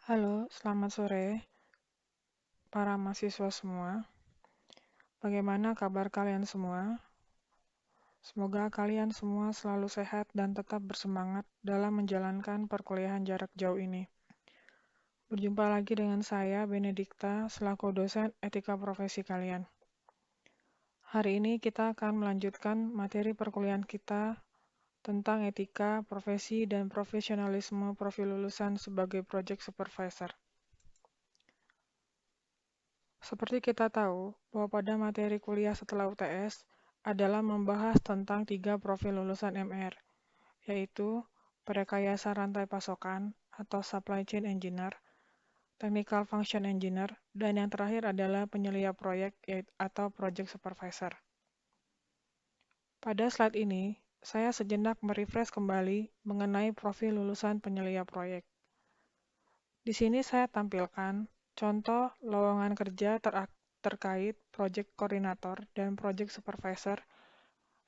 Halo, selamat sore para mahasiswa semua. Bagaimana kabar kalian semua? Semoga kalian semua selalu sehat dan tetap bersemangat dalam menjalankan perkuliahan jarak jauh ini. Berjumpa lagi dengan saya, Benedikta, selaku dosen etika profesi kalian. Hari ini kita akan melanjutkan materi perkuliahan kita tentang etika, profesi, dan profesionalisme profil lulusan sebagai project supervisor. Seperti kita tahu bahwa pada materi kuliah setelah UTS adalah membahas tentang 3 profil lulusan MR, yaitu Perekayasa Rantai Pasokan atau Supply Chain Engineer, Technical Function Engineer, dan yang terakhir adalah penyelia proyek atau Project Supervisor. Pada slide ini, saya sejenak merefresh kembali mengenai profil lulusan penyelia proyek. Di sini saya tampilkan contoh lowongan kerja terkait Project Coordinator dan Project Supervisor,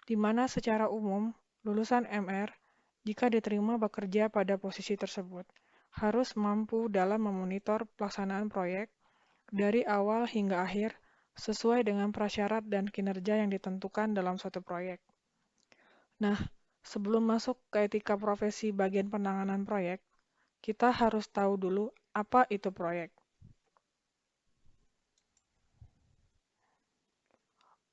di mana secara umum lulusan MR, jika diterima bekerja pada posisi tersebut, harus mampu dalam memonitor pelaksanaan proyek dari awal hingga akhir sesuai dengan prasyarat dan kinerja yang ditentukan dalam suatu proyek. Nah, sebelum masuk ke etika profesi bagian penanganan proyek, kita harus tahu dulu apa itu proyek.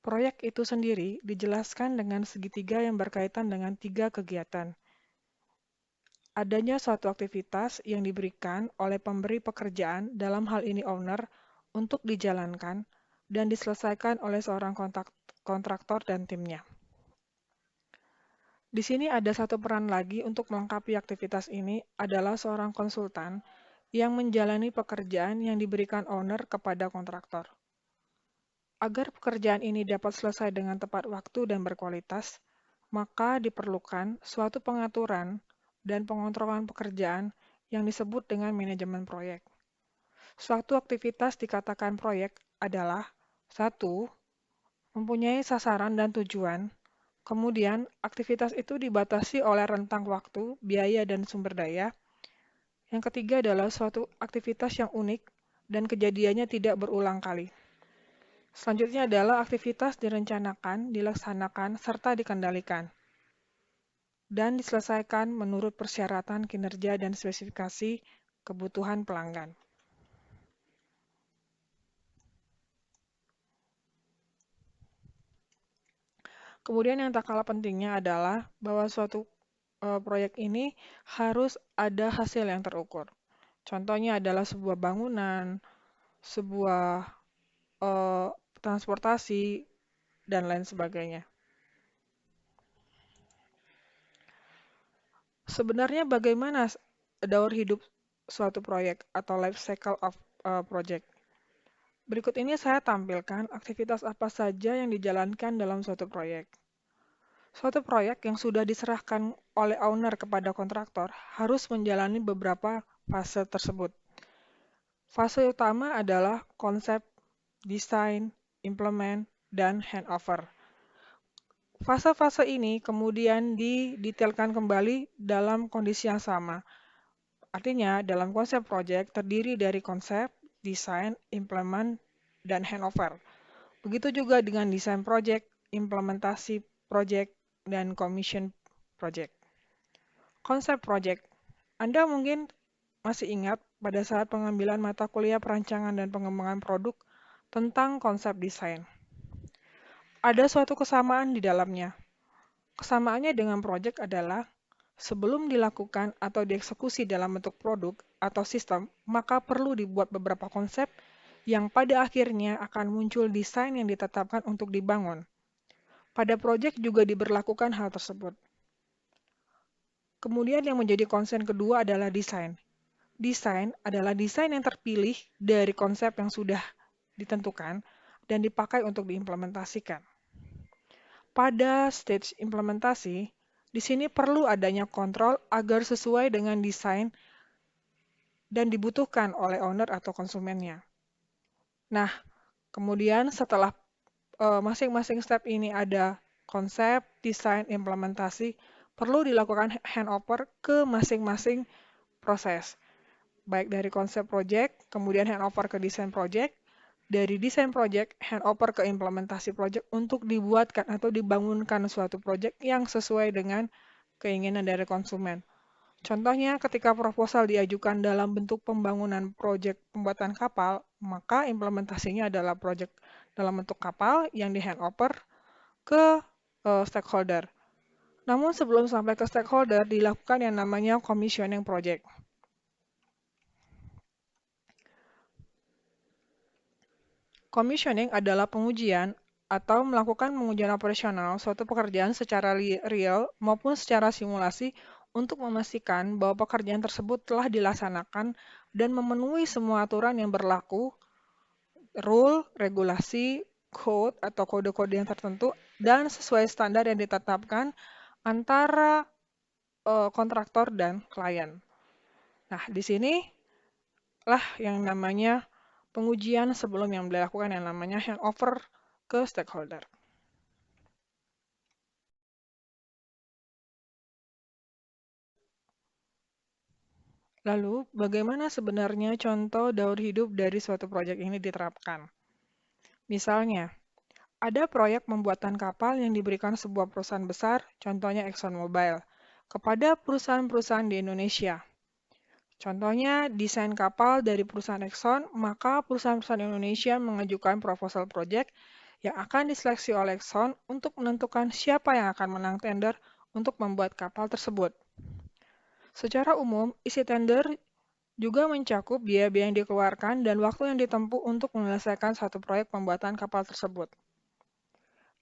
Proyek itu sendiri dijelaskan dengan segitiga yang berkaitan dengan 3 kegiatan. Adanya suatu aktivitas yang diberikan oleh pemberi pekerjaan, dalam hal ini owner, untuk dijalankan dan diselesaikan oleh seorang kontraktor dan timnya. Di sini ada satu peran lagi untuk melengkapi aktivitas ini adalah seorang konsultan yang menjalani pekerjaan yang diberikan owner kepada kontraktor. Agar pekerjaan ini dapat selesai dengan tepat waktu dan berkualitas, maka diperlukan suatu pengaturan dan pengontrolan pekerjaan yang disebut dengan manajemen proyek. Suatu aktivitas dikatakan proyek adalah 1. Mempunyai sasaran dan tujuan. Kemudian, aktivitas itu dibatasi oleh rentang waktu, biaya, dan sumber daya. Yang ketiga adalah suatu aktivitas yang unik dan kejadiannya tidak berulang kali. Selanjutnya adalah aktivitas direncanakan, dilaksanakan, serta dikendalikan, dan diselesaikan menurut persyaratan kinerja dan spesifikasi kebutuhan pelanggan. Kemudian yang tak kalah pentingnya adalah bahwa suatu proyek ini harus ada hasil yang terukur. Contohnya adalah sebuah bangunan, sebuah transportasi, dan lain sebagainya. Sebenarnya bagaimana daur hidup suatu proyek atau life cycle of project? Berikut ini saya tampilkan aktivitas apa saja yang dijalankan dalam suatu proyek. Suatu proyek yang sudah diserahkan oleh owner kepada kontraktor harus menjalani beberapa fase tersebut. Fase utama adalah konsep, desain, implement, dan handover. Fase-fase ini kemudian didetailkan kembali dalam kondisi yang sama. Artinya, dalam konsep project terdiri dari konsep, desain, implement, dan handover. Begitu juga dengan desain project, implementasi project, dan commission project. Konsep project. Anda mungkin masih ingat pada saat pengambilan mata kuliah perancangan dan pengembangan produk tentang konsep desain. Ada suatu kesamaan di dalamnya. Kesamaannya dengan project adalah sebelum dilakukan atau dieksekusi dalam bentuk produk atau sistem, maka perlu dibuat beberapa konsep yang pada akhirnya akan muncul desain yang ditetapkan untuk dibangun. Pada project juga diberlakukan hal tersebut. Kemudian yang menjadi concern kedua adalah desain. Desain adalah desain yang terpilih dari konsep yang sudah ditentukan dan dipakai untuk diimplementasikan. Pada stage implementasi, di sini perlu adanya kontrol agar sesuai dengan desain dan dibutuhkan oleh owner atau konsumennya. Nah, kemudian setelah masing-masing step ini ada konsep, desain, implementasi, perlu dilakukan handover ke masing-masing proses. baik dari konsep project, kemudian handover ke desain project, dari desain project, handover ke implementasi project untuk dibuatkan atau dibangunkan suatu project yang sesuai dengan keinginan dari konsumen. Contohnya, ketika proposal diajukan dalam bentuk pembangunan proyek pembuatan kapal, maka implementasinya adalah proyek dalam bentuk kapal yang di handover ke stakeholder. Namun sebelum sampai ke stakeholder, dilakukan yang namanya commissioning project. Commissioning adalah pengujian atau melakukan pengujian operasional suatu pekerjaan secara real maupun secara simulasi untuk memastikan bahwa pekerjaan tersebut telah dilaksanakan dan memenuhi semua aturan yang berlaku, rule, regulasi, code atau kode-kode yang tertentu, dan sesuai standar yang ditetapkan antara kontraktor dan klien. Nah, di sini lah yang namanya pengujian sebelum yang dilakukan yang namanya handover ke stakeholder. Lalu, bagaimana sebenarnya contoh daur hidup dari suatu proyek ini diterapkan? Misalnya, ada proyek pembuatan kapal yang diberikan sebuah perusahaan besar, contohnya ExxonMobil, kepada perusahaan-perusahaan di Indonesia. Contohnya, desain kapal dari perusahaan Exxon, maka perusahaan-perusahaan Indonesia mengajukan proposal proyek yang akan diseleksi oleh Exxon untuk menentukan siapa yang akan menang tender untuk membuat kapal tersebut. Secara umum, isi tender juga mencakup biaya-biaya yang dikeluarkan dan waktu yang ditempuh untuk menyelesaikan satu proyek pembuatan kapal tersebut.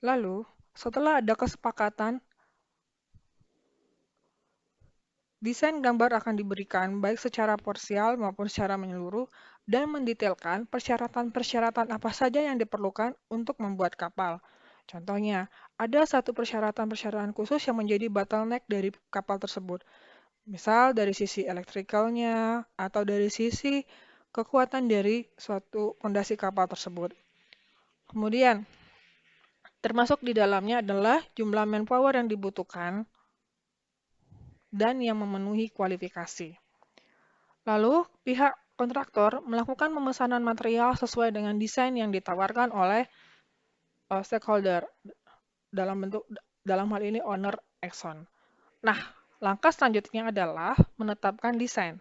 Lalu, setelah ada kesepakatan, desain gambar akan diberikan baik secara parsial maupun secara menyeluruh dan mendetailkan persyaratan-persyaratan apa saja yang diperlukan untuk membuat kapal. Contohnya, ada satu persyaratan-persyaratan khusus yang menjadi bottleneck dari kapal tersebut. Misal dari sisi elektrikalnya atau dari sisi kekuatan dari suatu fondasi kapal tersebut. Kemudian, termasuk di dalamnya adalah jumlah manpower yang dibutuhkan dan yang memenuhi kualifikasi. Lalu, pihak kontraktor melakukan pemesanan material sesuai dengan desain yang ditawarkan oleh stakeholder dalam hal ini owner Exxon. Nah, langkah selanjutnya adalah menetapkan desain.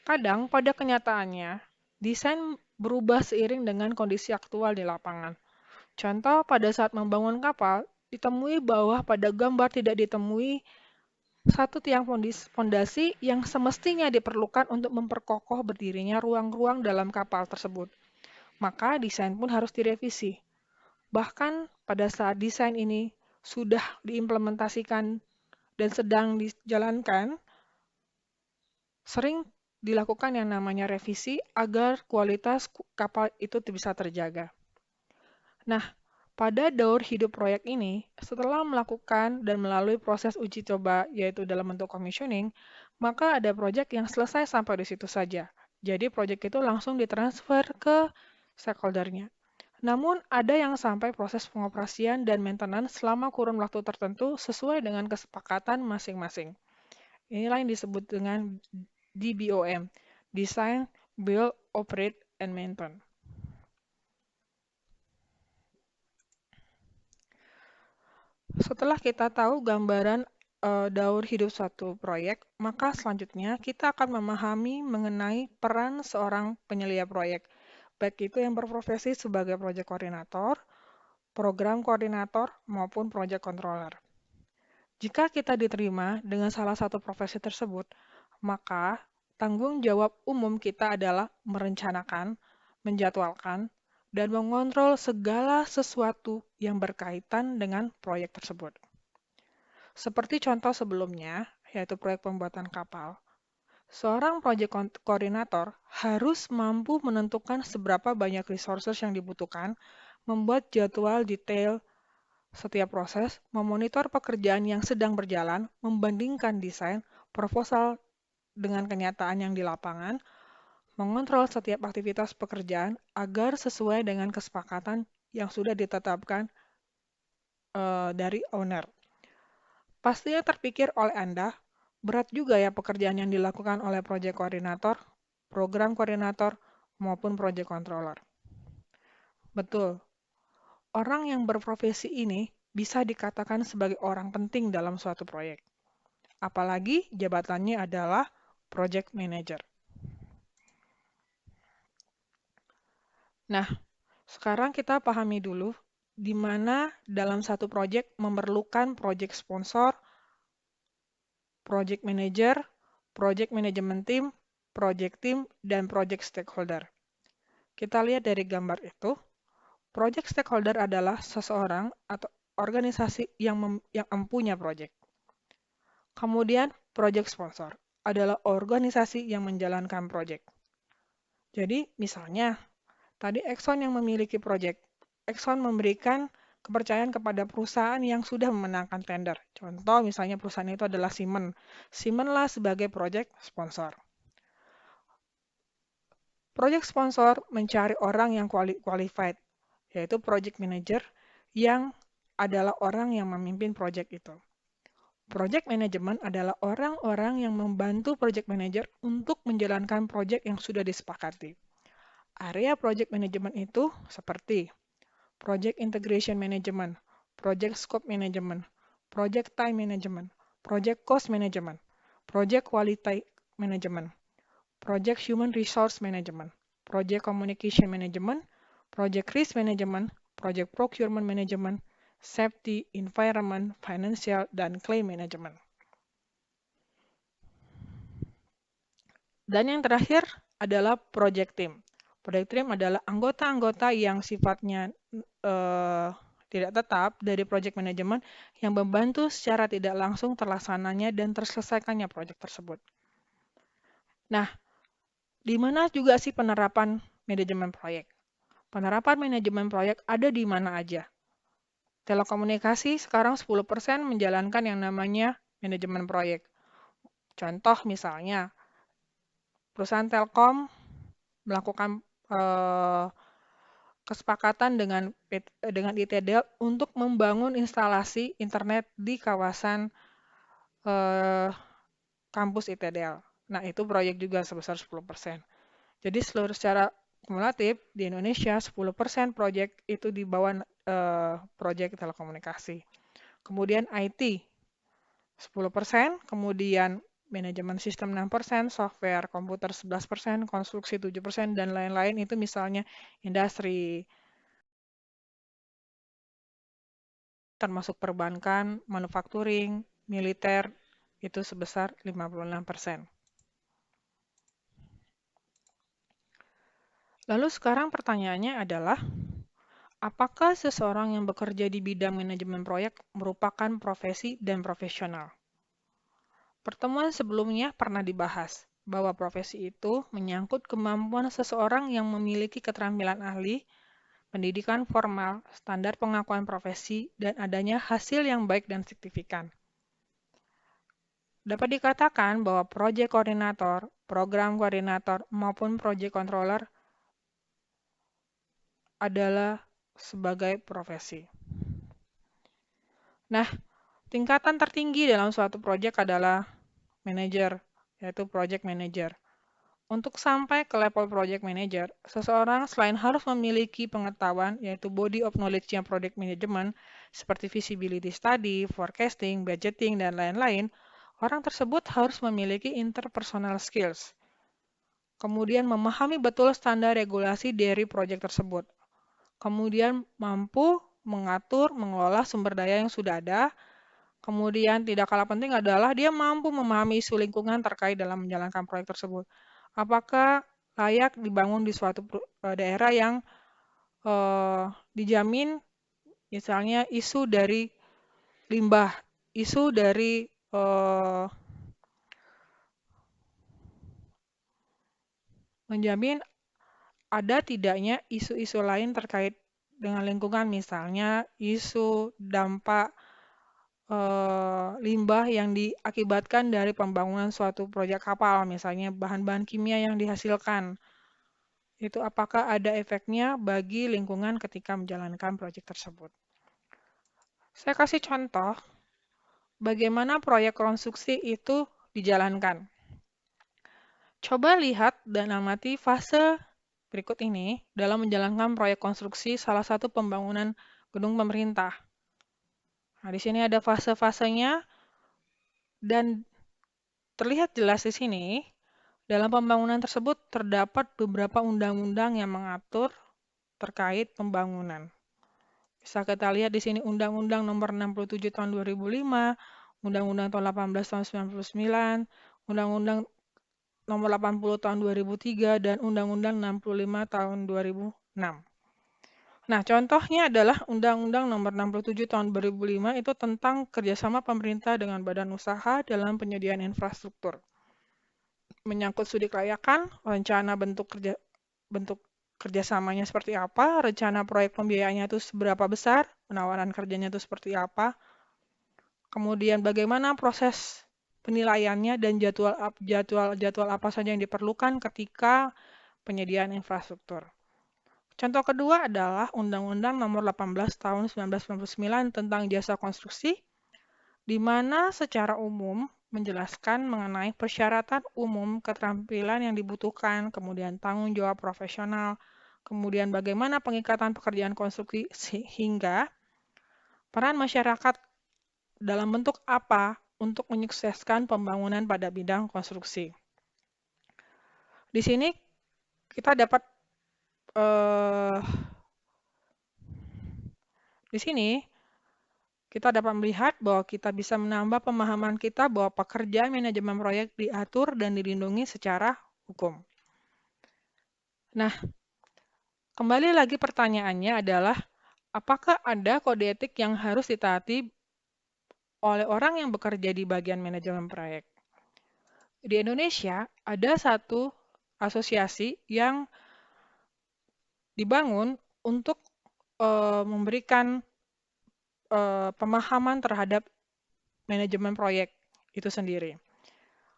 Kadang pada kenyataannya, desain berubah seiring dengan kondisi aktual di lapangan. Contoh, pada saat membangun kapal, ditemui bahwa pada gambar tidak ditemui satu tiang fondasi yang semestinya diperlukan untuk memperkokoh berdirinya ruang-ruang dalam kapal tersebut. Maka desain pun harus direvisi. Bahkan pada saat desain ini sudah diimplementasikan dan sedang dijalankan, sering dilakukan yang namanya revisi agar kualitas kapal itu bisa terjaga. Nah, pada daur hidup proyek ini, setelah melakukan dan melalui proses uji coba, yaitu dalam bentuk commissioning, maka ada proyek yang selesai sampai di situ saja. Jadi proyek itu langsung ditransfer ke stakeholdernya. Namun, ada yang sampai proses pengoperasian dan maintenance selama kurun waktu tertentu sesuai dengan kesepakatan masing-masing. Inilah yang disebut dengan DBOM, Design, Build, Operate, and Maintain. Setelah kita tahu gambaran daur hidup suatu proyek, maka selanjutnya kita akan memahami mengenai peran seorang penyelia proyek, baik itu yang berprofesi sebagai proyek koordinator, program koordinator, maupun proyek controller. Jika kita diterima dengan salah satu profesi tersebut, maka tanggung jawab umum kita adalah merencanakan, menjadwalkan, dan mengontrol segala sesuatu yang berkaitan dengan proyek tersebut. Seperti contoh sebelumnya, yaitu proyek pembuatan kapal, seorang proyek koordinator harus mampu menentukan seberapa banyak resources yang dibutuhkan, membuat jadwal detail setiap proses, memonitor pekerjaan yang sedang berjalan, membandingkan desain, proposal dengan kenyataan yang di lapangan, mengontrol setiap aktivitas pekerjaan agar sesuai dengan kesepakatan yang sudah ditetapkan dari owner. Pastinya terpikir oleh Anda, berat juga ya pekerjaan yang dilakukan oleh proyek koordinator. program koordinator, maupun project controller. Betul, orang yang berprofesi ini bisa dikatakan sebagai orang penting dalam suatu proyek. Apalagi jabatannya adalah project manager. Nah, sekarang kita pahami dulu di mana dalam satu proyek memerlukan project sponsor, project manager, project management team, project team, dan project stakeholder. Kita lihat dari gambar itu, project stakeholder adalah seseorang atau organisasi yang mempunyai project. Kemudian, project sponsor adalah organisasi yang menjalankan project. Jadi, misalnya, tadi Exxon yang memiliki project. Exxon memberikan kepercayaan kepada perusahaan yang sudah memenangkan tender. Contoh, misalnya perusahaan itu adalah Siemens. Siemens lah sebagai project sponsor. Project sponsor mencari orang yang qualified, yaitu project manager yang adalah orang yang memimpin project itu. Project management adalah orang-orang yang membantu project manager untuk menjalankan project yang sudah disepakati. Area project management itu seperti project integration management, project scope management, project time management, project cost management, project quality management, project human resource management, project communication management, project risk management, project procurement management, safety, environment, financial, dan claim management. Dan yang terakhir adalah project team. Project team adalah anggota-anggota yang sifatnya tidak tetap dari project management yang membantu secara tidak langsung terlaksananya dan terselesaikannya project tersebut. Nah, di mana juga sih penerapan manajemen proyek? Penerapan manajemen proyek ada di mana aja? Telekomunikasi sekarang 10% menjalankan yang namanya manajemen proyek. Contoh misalnya, perusahaan Telkom melakukan kesepakatan dengan ITDL untuk membangun instalasi internet di kawasan kampus ITDL. Nah, itu proyek juga sebesar 10%. Jadi secara kumulatif di Indonesia 10% proyek itu di bawah proyek telekomunikasi. Kemudian IT 10%, kemudian manajemen sistem 6%, software komputer 11%, konstruksi 7%, dan lain-lain itu misalnya industri termasuk perbankan, manufacturing, militer, itu sebesar 56%. Lalu sekarang pertanyaannya adalah, apakah seseorang yang bekerja di bidang manajemen proyek merupakan profesi dan profesional? Pertemuan sebelumnya pernah dibahas bahwa profesi itu menyangkut kemampuan seseorang yang memiliki keterampilan ahli, pendidikan formal, standar pengakuan profesi, dan adanya hasil yang baik dan signifikan. Dapat dikatakan bahwa project koordinator, program koordinator, maupun project controller adalah sebagai profesi. Nah, tingkatan tertinggi dalam suatu project adalah manager, yaitu project manager. Untuk sampai ke level project manager, seseorang selain harus memiliki pengetahuan, yaitu body of knowledge-nya project management, seperti feasibility study, forecasting, budgeting, dan lain-lain, orang tersebut harus memiliki interpersonal skills. Kemudian memahami betul standar regulasi dari proyek tersebut. Kemudian mampu mengatur, mengelola sumber daya yang sudah ada. Kemudian tidak kalah penting adalah dia mampu memahami isu lingkungan terkait dalam menjalankan proyek tersebut. Apakah layak dibangun di suatu daerah yang dijamin misalnya isu dari limbah, isu dari menjamin ada tidaknya isu-isu lain terkait dengan lingkungan, misalnya isu dampak limbah yang diakibatkan dari pembangunan suatu proyek kapal, misalnya bahan-bahan kimia yang dihasilkan. Itu apakah ada efeknya bagi lingkungan ketika menjalankan proyek tersebut. Saya kasih contoh bagaimana proyek konstruksi itu dijalankan. Coba lihat dan amati fase berikut ini dalam menjalankan proyek konstruksi salah satu pembangunan gedung pemerintah. Nah, di sini ada fase-fasenya dan terlihat jelas di sini. Dalam pembangunan tersebut terdapat beberapa undang-undang yang mengatur terkait pembangunan. Bisa kita lihat di sini Undang-Undang Nomor 67 Tahun 2005, Undang-Undang Tahun 18 Tahun 99, Undang-Undang Nomor 80 Tahun 2003, dan Undang-Undang 65 Tahun 2006. Nah, contohnya adalah Undang-Undang Nomor 67 Tahun 2005 itu tentang kerjasama pemerintah dengan badan usaha dalam penyediaan infrastruktur. Menyangkut studi kelayakan, rencana bentuk kerjasamanya seperti apa, rencana proyek pembiayaannya itu seberapa besar, penawaran kerjanya itu seperti apa, kemudian bagaimana proses penilaiannya dan jadwal apa saja yang diperlukan ketika penyediaan infrastruktur. Contoh kedua adalah Undang-Undang Nomor 18 Tahun 1999 tentang jasa konstruksi, di mana secara umum menjelaskan mengenai persyaratan umum, keterampilan yang dibutuhkan, kemudian tanggung jawab profesional, kemudian bagaimana pengikatan pekerjaan konstruksi sehingga peran masyarakat dalam bentuk apa untuk menyukseskan pembangunan pada bidang konstruksi. Di sini kita dapat di sini kita dapat melihat bahwa kita bisa menambah pemahaman kita bahwa pekerjaan manajemen proyek diatur dan dilindungi secara hukum. Nah, kembali lagi pertanyaannya adalah, apakah ada kode etik yang harus ditaati oleh orang yang bekerja di bagian manajemen proyek? Di Indonesia, ada satu asosiasi yang dibangun untuk memberikan pemahaman terhadap manajemen proyek itu sendiri.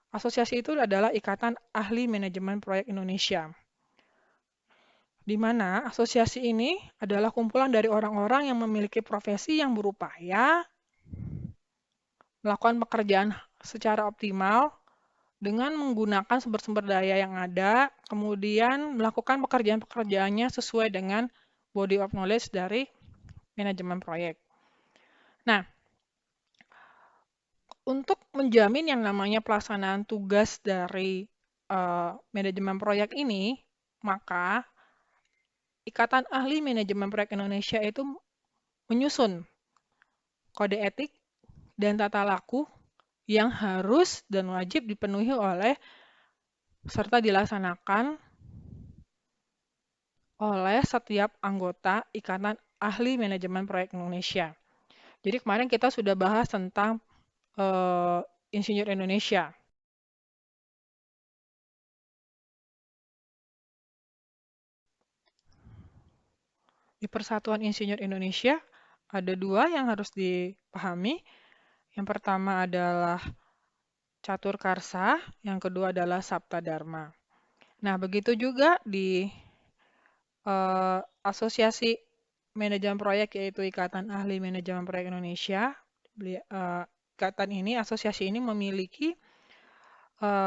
Asosiasi itu adalah Ikatan Ahli Manajemen Proyek Indonesia, di mana asosiasi ini adalah kumpulan dari orang-orang yang memiliki profesi yang berupaya melakukan pekerjaan secara optimal dengan menggunakan sumber-sumber daya yang ada, kemudian melakukan pekerjaan-pekerjaannya sesuai dengan body of knowledge dari manajemen proyek. Nah, untuk menjamin yang namanya pelaksanaan tugas dari manajemen proyek ini, maka Ikatan Ahli Manajemen Proyek Indonesia itu menyusun kode etik dan tata laku yang harus dan wajib dipenuhi oleh serta dilaksanakan oleh setiap anggota Ikatan Ahli Manajemen Proyek Indonesia. Jadi kemarin kita sudah bahas tentang Insinyur Indonesia. Di Persatuan Insinyur Indonesia ada dua yang harus dipahami. Yang pertama adalah Catur Karsa, yang kedua adalah Sabta Dharma. Nah, begitu juga di Asosiasi Manajemen Proyek, yaitu Ikatan Ahli Manajemen Proyek Indonesia. Ikatan ini, asosiasi ini memiliki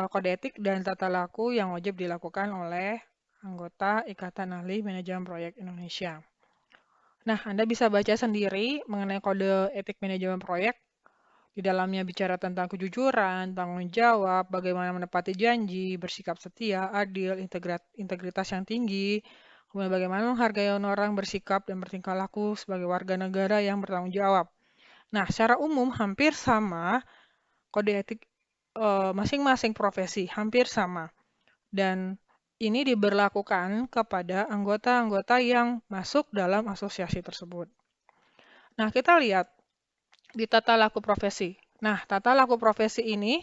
kode etik dan tata laku yang wajib dilakukan oleh anggota Ikatan Ahli Manajemen Proyek Indonesia. Nah, Anda bisa baca sendiri mengenai kode etik manajemen proyek. Di dalamnya bicara tentang kejujuran, tanggung jawab, bagaimana menepati janji, bersikap setia, adil, integritas yang tinggi, kemudian bagaimana menghargai orang bersikap dan bertingkah laku sebagai warga negara yang bertanggung jawab. Nah, secara umum hampir sama kode etik masing-masing profesi, hampir sama. Dan ini diberlakukan kepada anggota-anggota yang masuk dalam asosiasi tersebut. Nah, kita lihat di tata laku profesi. Nah, tata laku profesi ini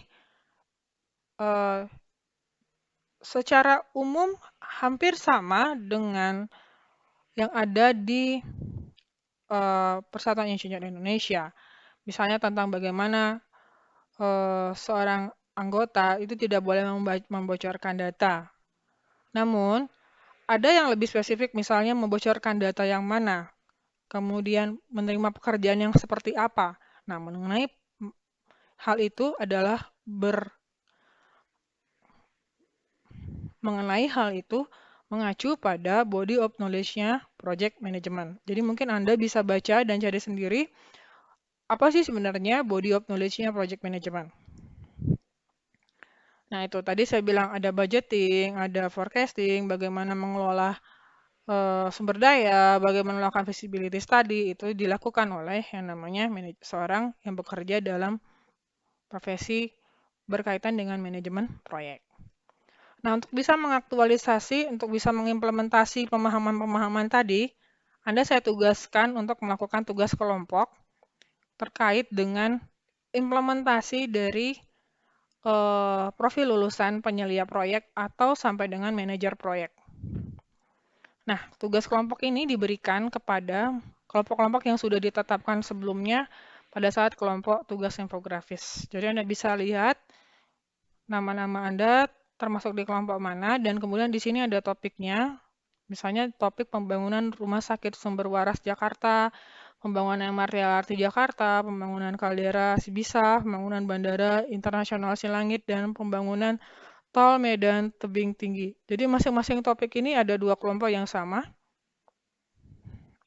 secara umum hampir sama dengan yang ada di Persatuan Insinyur Indonesia. Misalnya tentang bagaimana seorang anggota itu tidak boleh membocorkan data. Namun, ada yang lebih spesifik, misalnya membocorkan data yang mana, kemudian menerima pekerjaan yang seperti apa. Nah, mengenai hal itu adalah mengenai hal itu mengacu pada body of knowledge-nya project management. Jadi mungkin Anda bisa baca dan cari sendiri apa sih sebenarnya body of knowledge-nya project management. Nah, itu tadi saya bilang ada budgeting, ada forecasting, bagaimana mengelola sumber daya, bagaimana melakukan feasibility study, itu dilakukan oleh yang namanya seorang yang bekerja dalam profesi berkaitan dengan manajemen proyek. Nah, untuk bisa mengaktualisasi, untuk bisa mengimplementasi pemahaman-pemahaman tadi, saya tugaskan untuk melakukan tugas kelompok terkait dengan implementasi dari profil lulusan penyelia proyek atau sampai dengan manajer proyek. Nah, tugas kelompok ini diberikan kepada kelompok-kelompok yang sudah ditetapkan sebelumnya pada saat kelompok tugas infografis. Jadi Anda bisa lihat nama-nama Anda termasuk di kelompok mana, dan kemudian di sini ada topiknya. Misalnya topik pembangunan Rumah Sakit Sumber Waras Jakarta, pembangunan MRT Jakarta, pembangunan kaldera Sibisa, pembangunan Bandara Internasional Silangit, dan pembangunan Tol Medan Tebing Tinggi. Jadi masing-masing topik ini ada dua kelompok yang sama.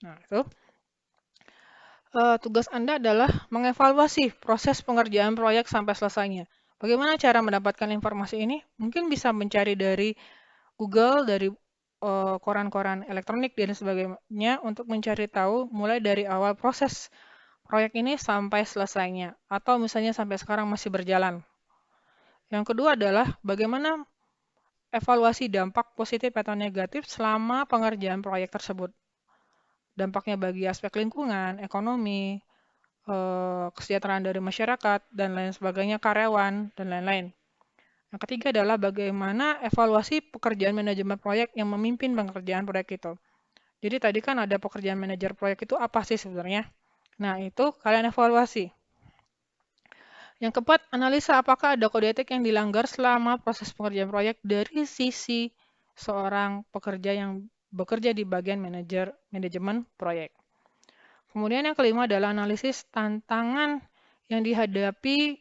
Nah, itu. Tugas Anda adalah mengevaluasi proses pengerjaan proyek sampai selesainya. Bagaimana cara mendapatkan informasi ini? Mungkin bisa mencari dari Google, dari koran-koran elektronik dan sebagainya untuk mencari tahu mulai dari awal proses proyek ini sampai selesainya, atau misalnya sampai sekarang masih berjalan. Yang kedua adalah bagaimana evaluasi dampak positif atau negatif selama pengerjaan proyek tersebut. Dampaknya bagi aspek lingkungan, ekonomi, kesejahteraan dari masyarakat, dan lain sebagainya, karyawan, dan lain-lain. Yang ketiga adalah bagaimana evaluasi pekerjaan manajemen proyek yang memimpin pengerjaan proyek itu. Jadi tadi kan ada pekerjaan manajer proyek itu apa sih sebenarnya? Nah, itu kalian evaluasi. Yang keempat, analisa apakah ada kode etik yang dilanggar selama proses pengerjaan proyek dari sisi seorang pekerja yang bekerja di bagian manajemen proyek. Kemudian yang kelima adalah analisis tantangan yang dihadapi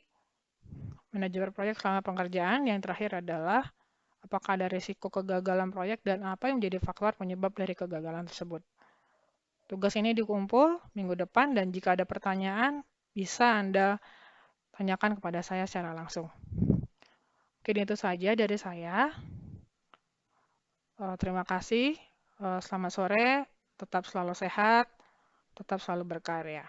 manajemen proyek selama pengerjaan. Yang terakhir adalah apakah ada risiko kegagalan proyek dan apa yang menjadi faktor penyebab dari kegagalan tersebut. Tugas ini dikumpul minggu depan dan jika ada pertanyaan bisa Anda tanyakan kepada saya secara langsung. Mungkin itu saja dari saya. Terima kasih. Selamat sore. Tetap selalu sehat. Tetap selalu berkarya.